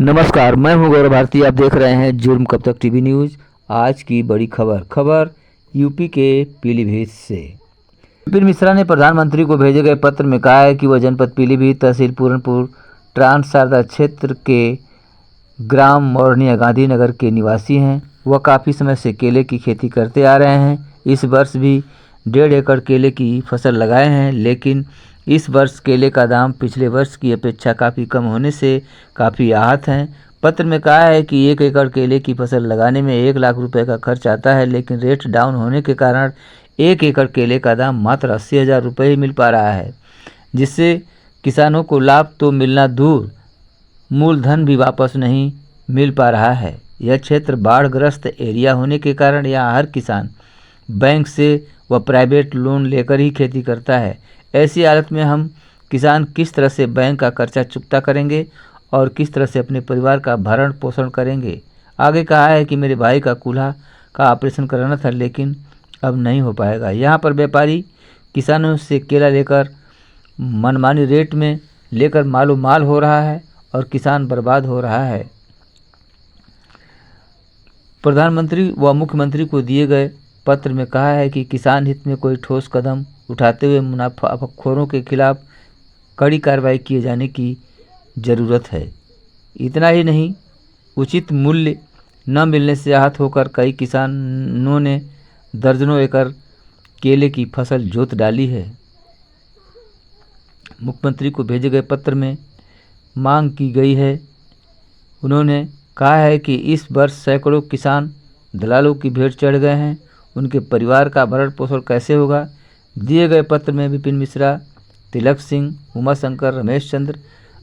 नमस्कार, मैं हूं गौरव भारती। आप देख रहे हैं जुर्म कब तक टीवी न्यूज़। आज की बड़ी खबर यूपी के पीलीभीत से। विपिन मिश्रा ने प्रधानमंत्री को भेजे गए पत्र में कहा है कि वह जनपद पीलीभीत, तहसील पूरनपुर, ट्रांस शारदा क्षेत्र के ग्राम मोरनिया गांधी नगर के निवासी हैं। वह काफ़ी समय से केले की खेती करते आ रहे हैं। इस वर्ष भी 1.5 एकड़ केले की फसल लगाए हैं, लेकिन इस वर्ष केले का दाम पिछले वर्ष की अपेक्षा काफ़ी कम होने से काफ़ी आहत हैं। पत्र में कहा है कि 1 एकड़ केले की फसल लगाने में 1 लाख रुपए का खर्च आता है, लेकिन रेट डाउन होने के कारण 1 एकड़ केले का दाम मात्र 80,000 रुपये ही मिल पा रहा है, जिससे किसानों को लाभ तो मिलना दूर, मूलधन भी वापस नहीं मिल पा रहा है। यह क्षेत्र बाढ़ग्रस्त एरिया होने के कारण यहाँ हर किसान बैंक से व प्राइवेट लोन लेकर ही खेती करता है। ऐसी हालत में हम किसान किस तरह से बैंक का कर्जा चुकता करेंगे और किस तरह से अपने परिवार का भरण पोषण करेंगे। आगे कहा है कि मेरे भाई का कूल्हा का ऑपरेशन कराना था, लेकिन अब नहीं हो पाएगा। यहाँ पर व्यापारी किसानों से केला लेकर मनमानी रेट में लेकर मालो माल हो रहा है और किसान बर्बाद हो रहा है। प्रधानमंत्री व मुख्यमंत्री को दिए गए पत्र में कहा है कि किसान हित में कोई ठोस कदम उठाते हुए मुनाफाखोरों के खिलाफ कड़ी कार्रवाई किए जाने की ज़रूरत है। इतना ही नहीं, उचित मूल्य न मिलने से आहत होकर कई किसानों ने दर्जनों एकड़ केले की फसल जोत डाली है। मुख्यमंत्री को भेजे गए पत्र में मांग की गई है। उन्होंने कहा है कि इस वर्ष सैकड़ों किसान दलालों की भेंट चढ़ गए हैं। उनके परिवार का भरण पोषण कैसे होगा। दिए गए पत्र में विपिन मिश्रा, तिलक सिंह, उमाशंकर, रमेश चंद्र,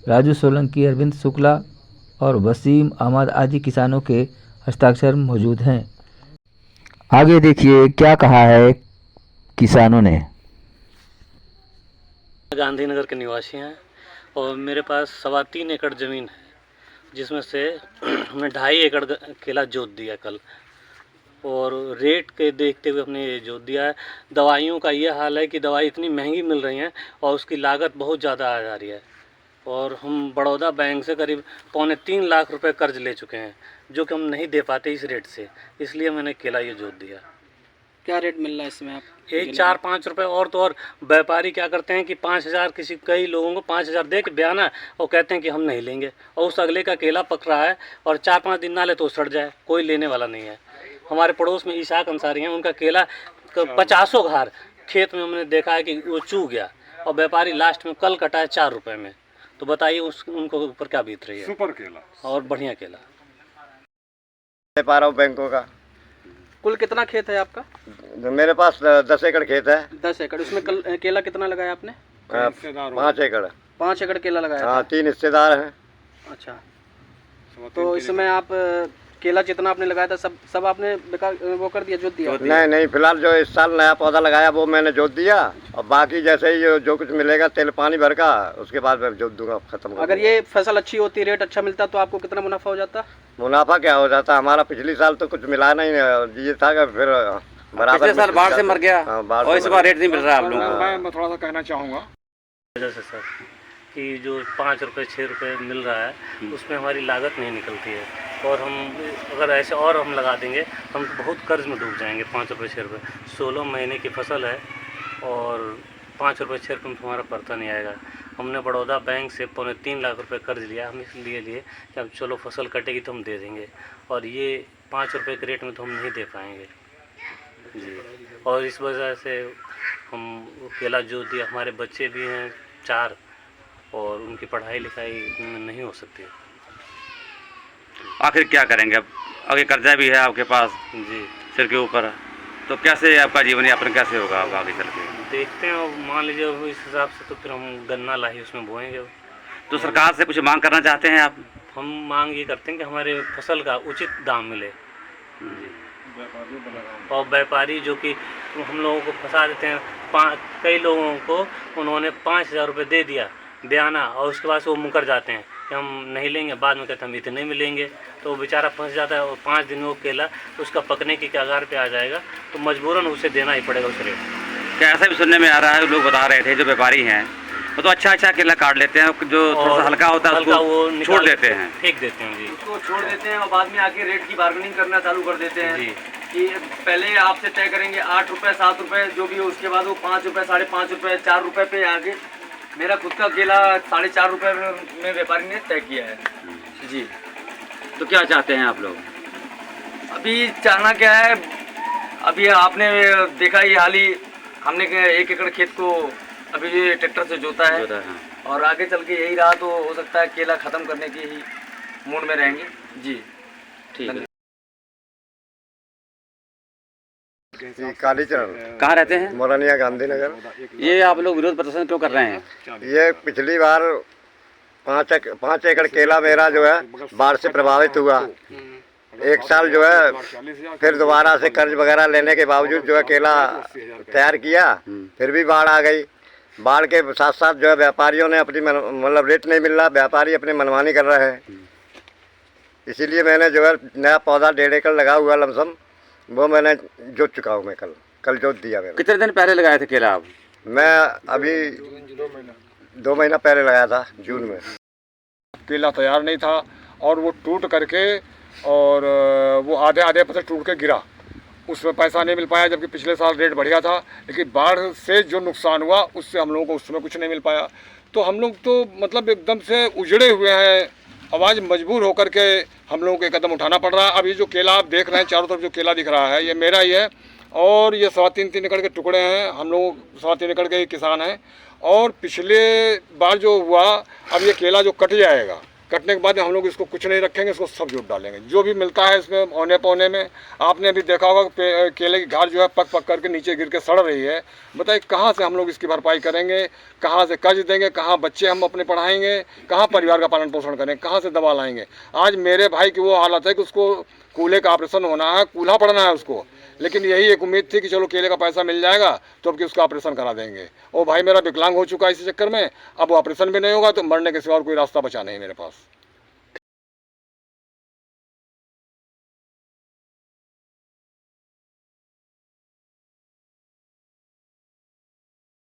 राजू सोलंकी, अरविंद शुक्ला और वसीम अहमद आदि किसानों के हस्ताक्षर मौजूद हैं। आगे देखिए क्या कहा है किसानों ने। गांधीनगर के निवासी हैं और मेरे पास 3.25 एकड़ ज़मीन है, जिसमें से हमने 2.5 एकड़ केला जोत दिया कल, और रेट के देखते हुए हमने ये जोत दिया है। दवाइयों का ये हाल है कि दवाई इतनी महंगी मिल रही हैं और उसकी लागत बहुत ज़्यादा आ जा रही है, और हम बड़ौदा बैंक से करीब 2.25 लाख रुपए कर्ज ले चुके हैं, जो कि हम नहीं दे पाते इस रेट से। इसलिए मैंने केला ये जोत दिया। क्या रेट मिल रहा है इसमें आप? यही 4-5 रुपये। और तो और व्यापारी क्या करते हैं कि 5,000 कई लोगों को 5,000 दे के बयाना और कहते हैं कि हम नहीं लेंगे, और उस अगले का केला पक रहा है और 4-5 दिन ना ले तो सड़ जाए, कोई लेने वाला नहीं है। हमारे पड़ोस में ईसाक अंसारी हैं, उनका केला 50 घार खेत में हमने देखा है कि वो चूक गया, और व्यापारी लास्ट में कल कटा है 4 रुपये में। तो बताइए उनको ऊपर क्या बीत रही है। सुपर केला और बढ़िया केला ले पा रहा हूँ बैंकों का। कुल कितना खेत है आपका? मेरे पास 10 एकड़ खेत है। 10 एकड़। उसमें केला कितना लगाया आपने? 5 एकड़। 5 एकड़ केला लगाया हाँ, था। 3 हिस्सेदार हैं। अच्छा, तो इसमें आप केला जितना आपने लगाया था सब आपने बेकार वो कर दिया, जोत दिया? नहीं, फिलहाल जो इस साल नया पौधा लगाया वो मैंने जोत दिया, और बाकी जैसे ही जो कुछ मिलेगा तेल पानी भर का, उसके बाद मैं जोत दूंगा, खत्म। अगर ये फसल अच्छी होती, रेट अच्छा मिलता, तो आपको कितना मुनाफा हो जाता? मुनाफा क्या हो जाता, हमारा पिछली साल तो कुछ मिला नहीं, ये था कि फिर बराबर पिछले साल बाढ़ से मर गया। बाढ़ और इस बार रेट नहीं मिल रहा आप लोगों को। मैं थोड़ा सा कहना चाहूँगा जैसे सर कि जो 5 रुपये 6 रुपये मिल रहा है, उसमें हमारी लागत नहीं निकलती है, और हम अगर ऐसे और हम लगा देंगे हम तो बहुत कर्ज में डूब जाएंगे। 5 रुपये 6 रुपये 16 महीने की फसल है, और 5 रुपये 6 रुपये में हमारा पड़ता नहीं आएगा। हमने बड़ौदा बैंक से 3.25 लाख रुपए कर्ज लिया। हम इसलिए लिए कि अब चलो फसल कटेगी तो हम दे देंगे, और ये 5 रुपये के रेट में तो हम नहीं दे पाएंगे जी। और इस वजह से हम केला जो दिया, हमारे बच्चे भी हैं 4, और उनकी पढ़ाई लिखाई नहीं हो सकती। आखिर क्या करेंगे अब? आगे कर्जा भी है आपके पास जी सिर के ऊपर, तो कैसे आपका जीवन यापन कैसे होगा अब आगे चल के? देखते हैं, और मान लीजिए इस हिसाब से तो फिर हम गन्ना लाही उसमें बोएंगे। तो सरकार से कुछ मांग करना चाहते हैं आप? हम मांग ये करते हैं कि हमारे फसल का उचित दाम मिले जी। और व्यापारी जो कि हम लोगों को फंसा देते हैं, कई लोगों को उन्होंने 5,000 रुपये दे दिया बयाना, और उसके बाद वो मुकर जाते हैं कि हम नहीं लेंगे, बाद में कहते हैं हम इतने मिलेंगे, तो वो बेचारा फंस जाता है, और 5 दिन में वो केला उसका पकने की कगार पे आ जाएगा, तो मजबूरन उसे देना ही पड़ेगा उस रेट। क्या ऐसा भी सुनने में आ रहा है, लोग बता रहे थे जो व्यापारी हैं वो तो अच्छा केला काट लेते हैं, जो थोड़ा सा हल्का होता है हल्का वो उसको निकाल छोड़ देते हैं। फेंक देते हैं जी। उसको छोड़ देते हैं और बाद में आके रेट की बार्गेनिंग करना चालू कर देते हैं जी। कि पहले आपसे तय करेंगे 8 रुपये 7 रुपये जो भी हो, उसके बाद वो 5 रुपये 5.5 रुपये 4 रुपये पे आगे मेरा खुद का केला 4.5 रुपये में व्यापारी ने तय किया है जी। तो क्या चाहते हैं आप लोग? अभी चाहना क्या है, अभी आपने देखा ही हाल ही हमने 1 एकड़ खेत को अभी ये ट्रैक्टर से जोता है और आगे चल के यही रहा तो हो सकता है केला ख़त्म करने की ही मूड में रहेंगे जी। ठीक है। कालीचरण कहाँ रहते हैं? मोरनिया गांधीनगर। ये आप लोग विरोध प्रदर्शन क्यों कर रहे हैं? ये पिछली बार 5 एकड़ केला मेरा जो है बाढ़ से प्रभावित हुआ। एक साल जो है फिर दोबारा से कर्ज वगैरह लेने के बावजूद जो है केला तैयार किया, फिर भी बाढ़ आ गई। बाढ़ के साथ साथ जो है व्यापारियों ने अपनी मतलब रेट नहीं मिल रहा, व्यापारी अपनी मनमानी कर रहे हैं। इसीलिए मैंने जो है नया पौधा 1.5 एकड़ लगा हुआ लमसम, वो मैंने जोत चुका हूँ। मैं कल जोत दिया मैंने। कितने दिन पहले लगाए थे केला आप? मैं अभी 2 महीना पहले लगाया था, जून में। केला तैयार नहीं था और वो टूट करके और वो आधे फसल टूट के गिरा, उसमें पैसा नहीं मिल पाया। जबकि पिछले साल रेट बढ़िया था, लेकिन बाढ़ से जो नुकसान हुआ उससे हम लोगों को उस समय कुछ नहीं मिल पाया। तो हम लोग तो मतलब एकदम से उजड़े हुए हैं। अब आज मजबूर होकर के हम लोगों को एक कदम उठाना पड़ रहा है। अब ये जो केला आप देख रहे हैं, चारों तरफ जो केला दिख रहा है ये मेरा ही है और ये 3.25 एकड़ के टुकड़े हैं। हम लोग 3.25 एकड़ के ही किसान हैं और पिछले बार जो हुआ, अब ये केला जो कट जाएगा, कटने के बाद हम लोग इसको कुछ नहीं रखेंगे, इसको सब जोत डालेंगे। जो भी मिलता है इसमें औने पौने में, आपने भी देखा होगा केले की घास जो है पक करके नीचे गिर के सड़ रही है। बताइए कहाँ से हम लोग इसकी भरपाई करेंगे, कहाँ से कर्ज देंगे, कहाँ बच्चे हम अपने पढ़ाएंगे, कहाँ परिवार का पालन पोषण करेंगे, कहाँ से दवा लाएंगे। आज मेरे भाई की वो हालत है कि उसको कूल्हे का ऑपरेशन होना है, कूल्हा पड़ना है उसको, लेकिन यही एक उम्मीद थी कि चलो केले का पैसा मिल जाएगा तो अब कि उसका ऑपरेशन करा देंगे। वो भाई मेरा विकलांग हो चुका है इसी चक्कर में, अब वो ऑपरेशन भी नहीं होगा तो मरने के सिवा और कोई रास्ता बचा नहीं मेरे पास।